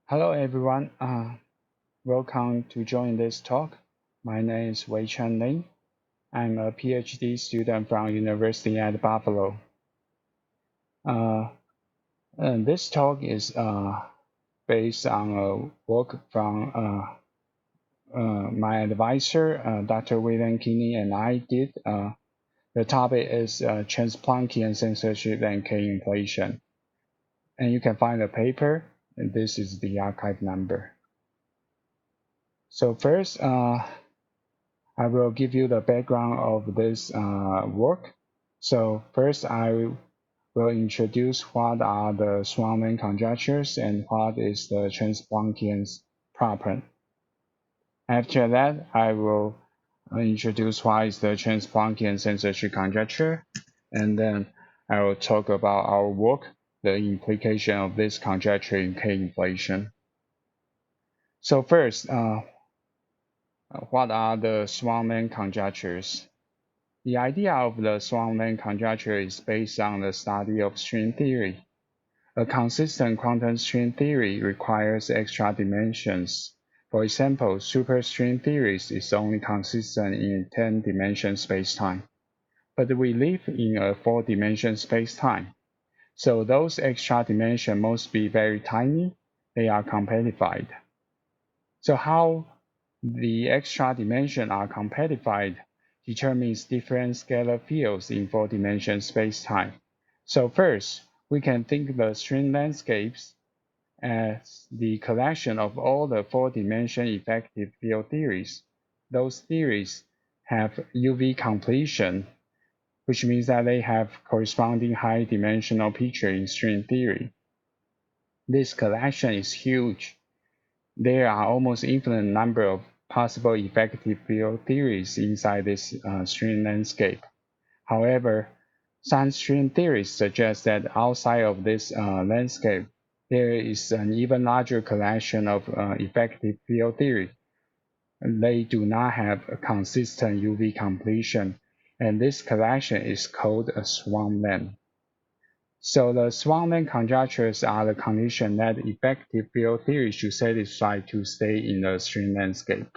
Hello everyone, welcome to join this talk. My name is Wei-Chen Lin. I'm a PhD student from University at Buffalo. And this talk is based on a work from my advisor, Dr. Kinney and I did. The topic is Trans-Planckian Censorship and K-inflation. And you can find the paper, and this is the archive number. So first, I will give you the background of this work. So first, I will introduce what are the Swampland Conjectures and what is the Trans-Planckian problem. After that, I will introduce what is the Trans-Planckian Censorship Conjecture, and then I will talk about our work, the implication of this conjecture in K-inflation. So first, what are the Swampland Conjectures? The idea of the Swampland Conjecture is based on the study of string theory. A consistent quantum string theory requires extra dimensions. For example, superstring theories is only consistent in 10-dimension spacetime. But we live in a 4-dimension spacetime. So those extra dimensions must be very tiny. They are compactified. So how the extra dimensions are compactified determines different scalar fields in 4-dimension spacetime. So first, we can think the string landscapes as the collection of all the 4-dimension effective field theories. Those theories have UV completion, which means that they have corresponding high-dimensional picture in string theory. This collection is huge. There are almost infinite number of possible effective field theories inside this string landscape. However, some string theories suggest that outside of this landscape, there is an even larger collection of effective field theory. They do not have a consistent UV completion, and this collection is called a swampland. So the Swampland conjectures are the condition that effective field theory should satisfy to stay in the string landscape.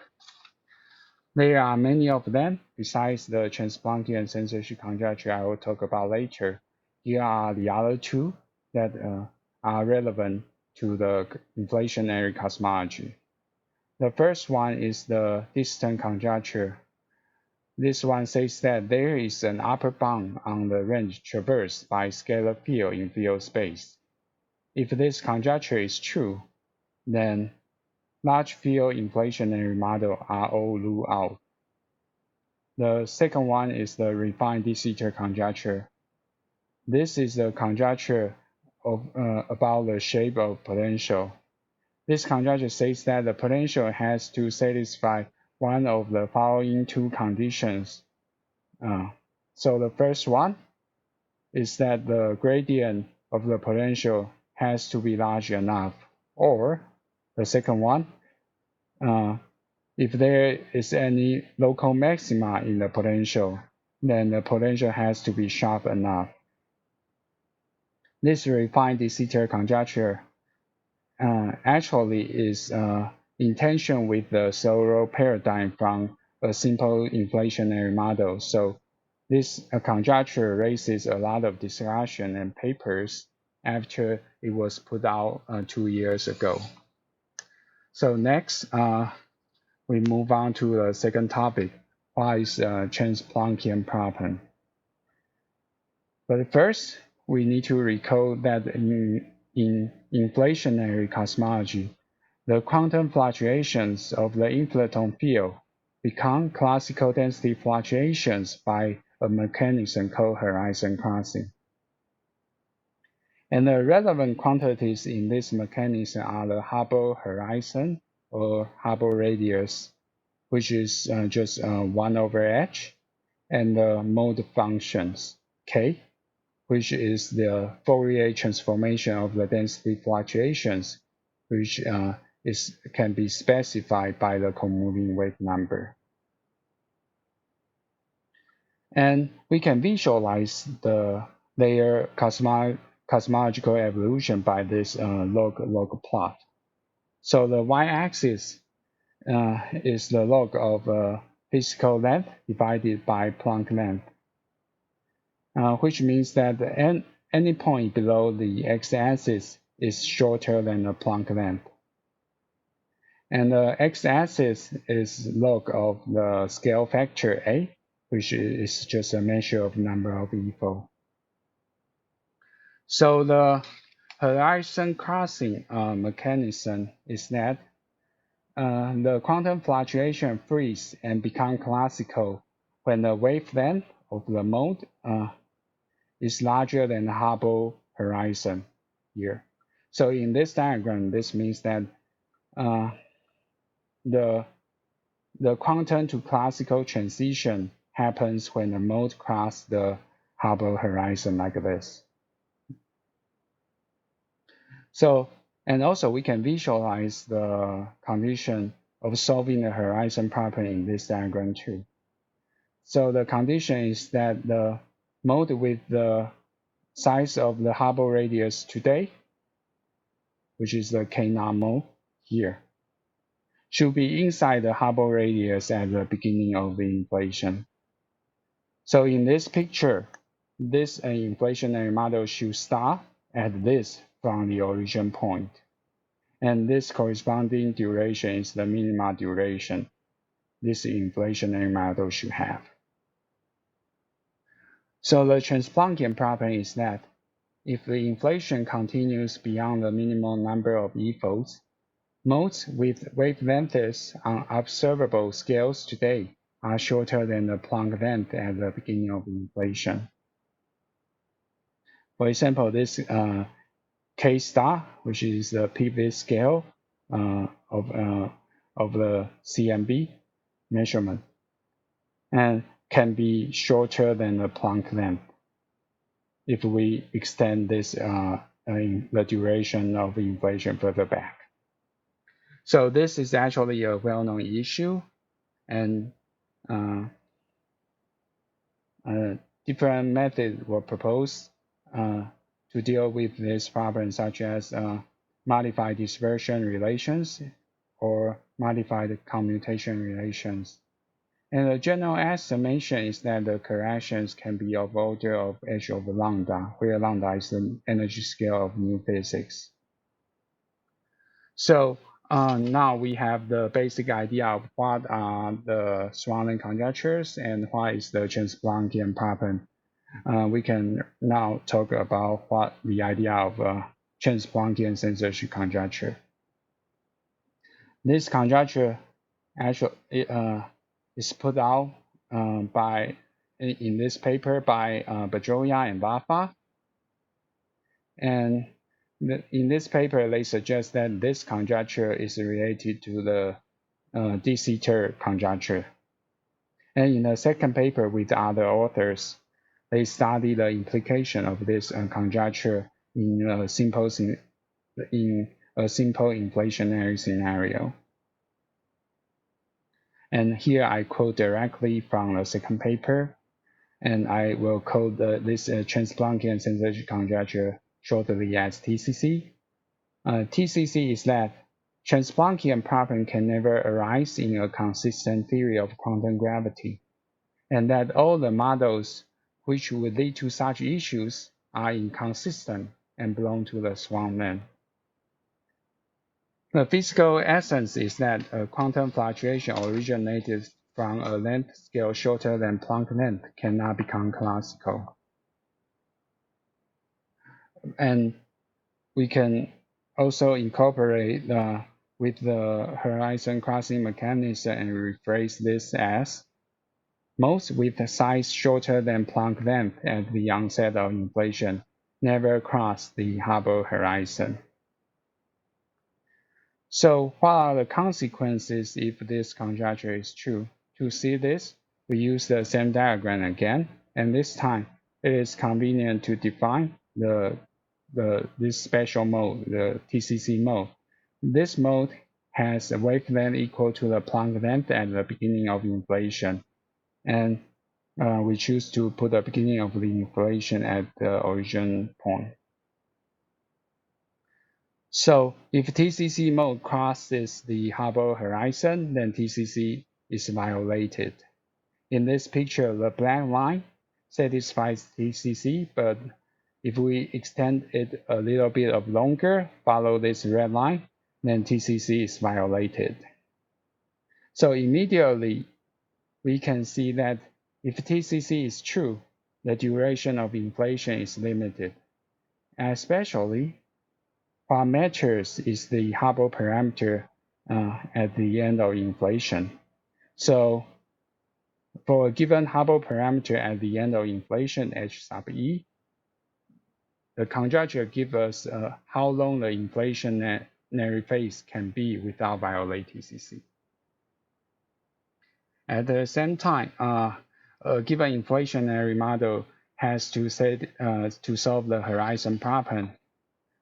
There are many of them, besides the Trans-Planckian Censorship Conjecture I will talk about later. Here are the other two that are relevant to the inflationary cosmology. The first one is the distance conjecture. This one says that there is an upper bound on the range traversed by scalar field in field space. If this conjecture is true, then large field inflationary models are all ruled out. The second one is the refined de Sitter conjecture. This is the conjecture about the shape of potential. This conjecture says that the potential has to satisfy one of the following two conditions. So the first one is that the gradient of the potential has to be large enough, or the second one, if there is any local maxima in the potential, then the potential has to be sharp enough. This refined de Sitter conjecture actually is in tension with the thorough paradigm from a simple inflationary model. So this conjecture raises a lot of discussion and papers after it was put out 2 years ago. So next, we move on to the second topic. What is the Trans-Planckian problem? But first, we need to recall that in inflationary cosmology, the quantum fluctuations of the inflaton field become classical density fluctuations by a mechanism called horizon crossing. And the relevant quantities in this mechanism are the Hubble horizon or Hubble radius, which is just 1 over h, and the mode functions, k, which is the Fourier transformation of the density fluctuations, which can be specified by the comoving wave number. And we can visualize their cosmological evolution by this log plot. So the y-axis is the log of physical length divided by Planck length, which means that any point below the x-axis is shorter than the Planck length. And the x-axis is log of the scale factor A, which is just a measure of number of EFO. So the horizon crossing mechanism is that the quantum fluctuation freeze and become classical when the wavelength of the mode is larger than the Hubble horizon here. So in this diagram, this means that the quantum to classical transition happens when the mode crosses the Hubble horizon like this. So, and also we can visualize the condition of solving the horizon problem in this diagram too. So the condition is that the mode with the size of the Hubble radius today, which is the K0 mode here, should be inside the Hubble radius at the beginning of the inflation. So in this picture, this inflationary model should start at this from the origin point. And this corresponding duration is the minima duration this inflationary model should have. So the Trans-Planckian problem is that if the inflation continues beyond the minimum number of EFOs, modes with wavelengths on observable scales today are shorter than the Planck length at the beginning of inflation. For example, this K star, which is the pivot scale of the CMB measurement, and can be shorter than the Planck length if we extend this the duration of inflation further back. So this is actually a well-known issue, and different methods were proposed to deal with this problem, such as modified dispersion relations or modified commutation relations. And the general estimation is that the corrections can be of order of h over lambda, where lambda is the energy scale of new physics. So now we have the basic idea of what are the Swampland conjectures and what is the Trans-Planckian problem. We can now talk about what the idea of Trans-Planckian Censorship Conjecture. This conjecture actually is put out in this paper by Bedroya and Vafa. And in this paper, they suggest that this conjecture is related to the de Sitter conjecture. And in the second paper with other authors, they study the implication of this conjecture in a simple inflationary scenario. And here I quote directly from the second paper, and I will quote this Trans-Planckian Censorship Conjecture shortly as TCC. TCC is that Trans-Planckian problem can never arise in a consistent theory of quantum gravity, and that all the models which would lead to such issues are inconsistent and belong to the Swampland. The physical essence is that a quantum fluctuation originated from a length scale shorter than Planck length cannot become classical. And we can also incorporate with the horizon crossing mechanism and rephrase this as modes with a size shorter than Planck length at the onset of inflation never cross the Hubble horizon. So what are the consequences if this conjecture is true? To see this, we use the same diagram again, and this time it is convenient to define this special mode, the TCC mode. This mode has a wavelength equal to the Planck length at the beginning of inflation, and we choose to put the beginning of the inflation at the origin point. So if TCC mode crosses the Hubble horizon, then TCC is violated. In this picture, the black line satisfies TCC, but if we extend it a little bit of longer, follow this red line, then TCC is violated. So immediately, we can see that if TCC is true, the duration of inflation is limited, especially what matters is the Hubble parameter at the end of inflation. So for a given Hubble parameter at the end of inflation h sub e, the conjecture gives us how long the inflationary phase can be without violating TCC. At the same time, a given inflationary model has to solve the horizon problem.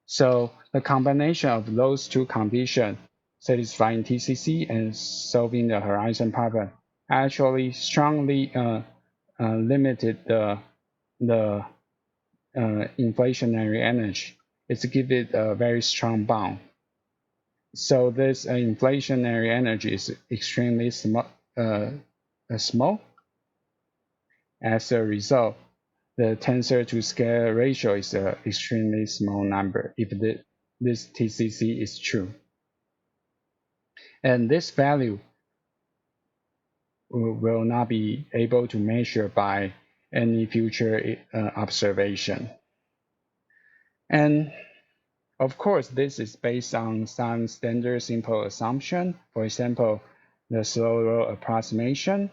So the combination of those two conditions, satisfying TCC and solving the horizon problem, actually strongly limited the inflationary energy. It gives it a very strong bound. So this inflationary energy is extremely small. As a result, the tensor to scale ratio is an extremely small number if this TCC is true. And this value will not be able to measure by any future observation. And of course, this is based on some standard simple assumption, for example, the slow roll approximation,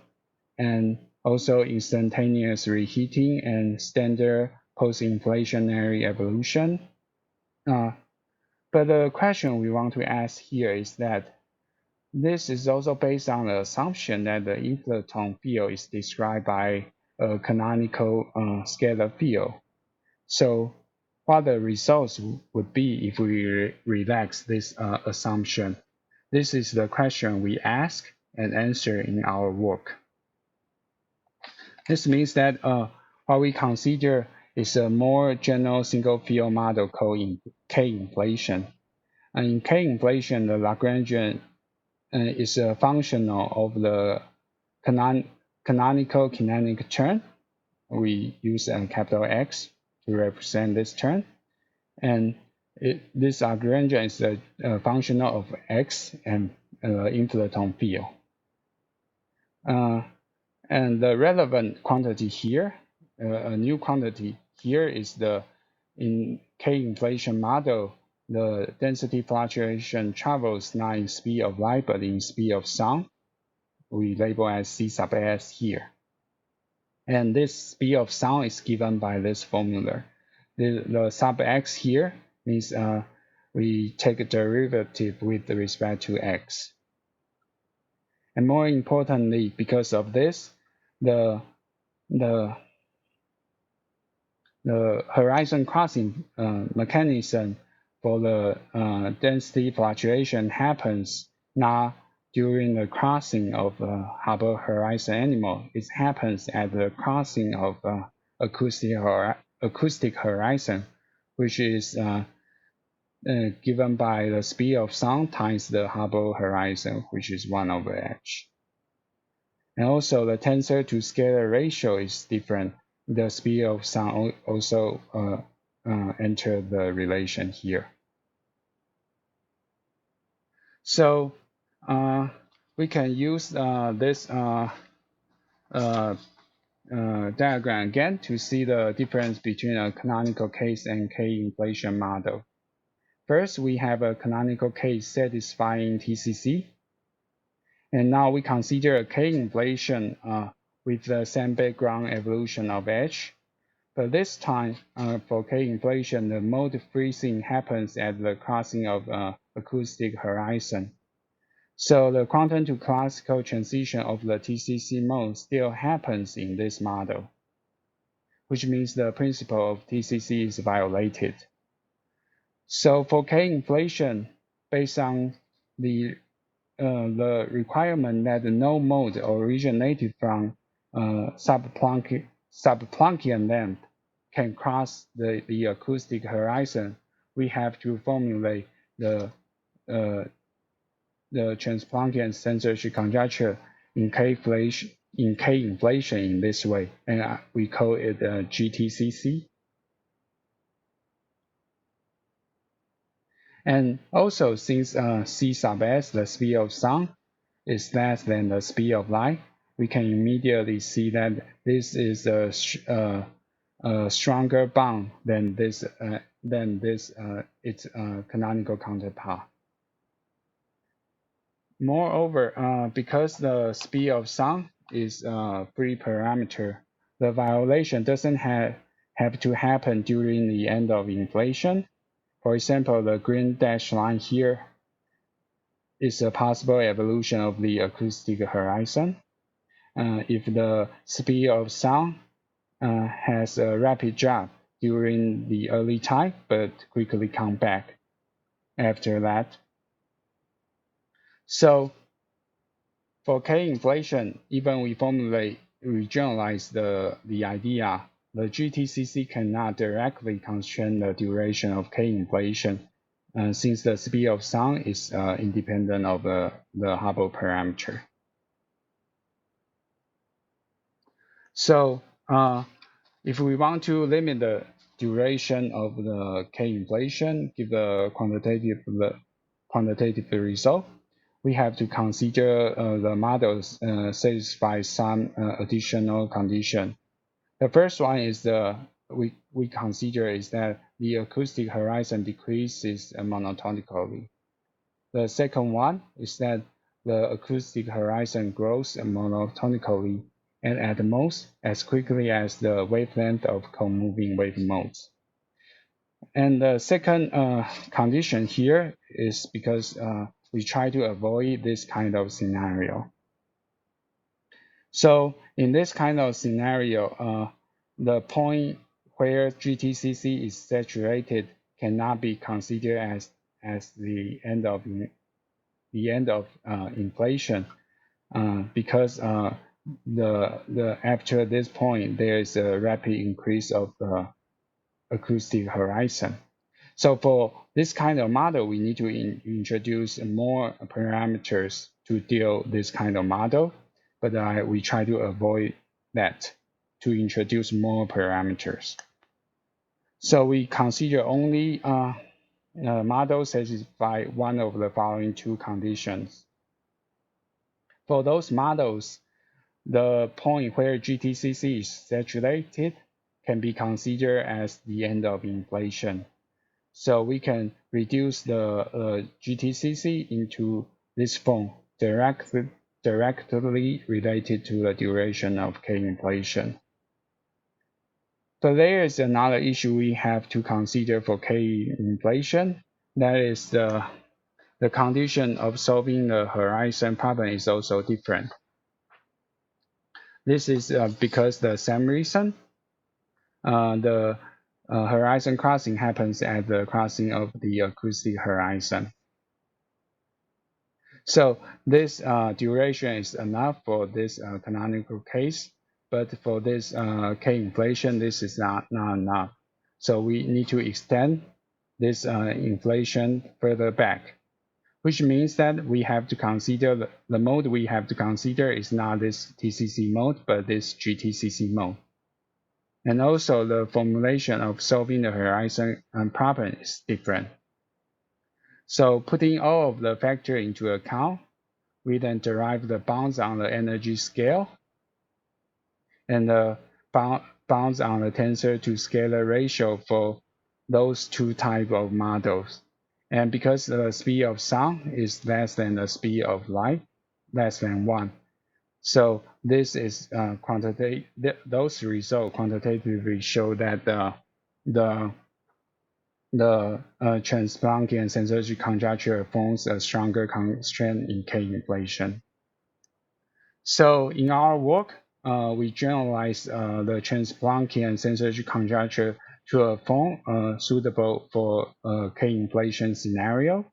and also instantaneous reheating and standard post-inflationary evolution. But the question we want to ask here is that this is also based on the assumption that the inflaton field is described by a canonical scalar field. So what the results would be if we relax this assumption? This is the question we ask and answer in our work. This means that what we consider is a more general single field model called K-inflation. And in K-inflation, the Lagrangian is a functional of the canonical kinetic term. We use a capital X to represent this term. And this Lagrangian is a functional of X and inflaton field. And the relevant quantity here, a new quantity here is in K-inflation model, the density fluctuation travels not in speed of light, but in speed of sound. We label as C sub s here. And this speed of sound is given by this formula. The sub x here means we take a derivative with respect to x. And more importantly, because of this, the horizon crossing mechanism for the density fluctuation happens not during the crossing of Hubble horizon anymore. It happens at the crossing of acoustic horizon, which is given by the speed of sound times the Hubble horizon, which is 1 over h. And also the tensor to scalar ratio is different. The speed of sound also enter the relation here. So we can use this diagram again to see the difference between a canonical case and K-inflation model. First, we have a canonical case satisfying TCC. And now we consider a K-inflation with the same background evolution of H. But this time, for K-inflation, the mode freezing happens at the crossing of acoustic horizon. So the quantum to classical transition of the TCC mode still happens in this model, which means the principle of TCC is violated. So for K-inflation, based on the requirement that no mode originated from sub-Planckian length can cross the acoustic horizon, we have to formulate the uh, the Trans-Planckian Censorship Conjecture in K inflation in this way, and we call it GTCC. And also, since c sub s, the speed of sound, is less than the speed of light, we can immediately see that this is a stronger bond than its canonical counterpart. Moreover, because the speed of sound is a free parameter, the violation doesn't have to happen during the end of inflation. For example, the green dashed line here is a possible evolution of the acoustic horizon. If the speed of sound has a rapid drop during the early time, but quickly come back after that. So for K inflation, even we generalize the idea, the GTCC cannot directly constrain the duration of K inflation, since the speed of sound is independent of the Hubble parameter. So if we want to limit the duration of the K inflation, give a quantitative result, we have to consider the models satisfy some additional condition. The first one is we consider is that the acoustic horizon decreases monotonically. The second one is that the acoustic horizon grows monotonically and at most as quickly as the wavelength of co-moving wave modes. And the second condition here is because we try to avoid this kind of scenario. So in this kind of scenario, the point where GTCC is saturated cannot be considered as the end of inflation, because after this point there is a rapid increase of the acoustic horizon. So for this kind of model, we need to introduce more parameters to deal this kind of model, but we try to avoid that to introduce more parameters. So we consider only models satisfy one of the following two conditions. For those models, the point where GTCC is saturated can be considered as the end of inflation. So we can reduce the GTCC into this form directly related to the duration of K inflation. So there is another issue we have to consider for K inflation. That is the condition of solving the horizon problem is also different. This is because the same reason. The horizon crossing happens at the crossing of the acoustic horizon. So this duration is enough for this canonical case, but for this K inflation, this is not enough. So we need to extend this inflation further back, which means that we have to consider the mode we have to consider is not this TCC mode, but this GTCC mode. And also the formulation of solving the horizon problem is different. So putting all of the factors into account, we then derive the bounds on the energy scale and the bounds on the tensor to scalar ratio for those two types of models. And because the speed of sound is less than the speed of light, less than 1, so this is those results quantitatively show that the Trans-Planckian Censorship Conjecture forms a stronger constraint in K inflation. So in our work, we generalize the Trans-Planckian Censorship Conjecture to a form suitable for a K inflation scenario.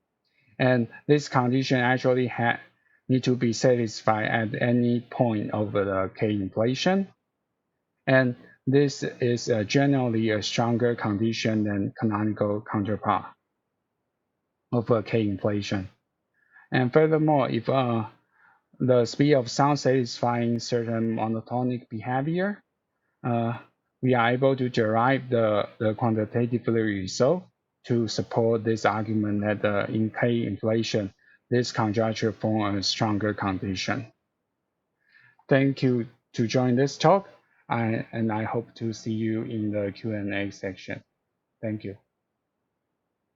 And this condition actually need to be satisfied at any point of the K inflation. And this is generally a stronger condition than canonical counterpart. of K inflation. And furthermore, if the speed of sound satisfying certain monotonic behavior, uh, we are able to derive the quantitative result to support this argument that in K inflation, this conjecture forms a stronger condition. Thank you to join this talk, and I hope to see you in the Q&A section. Thank you.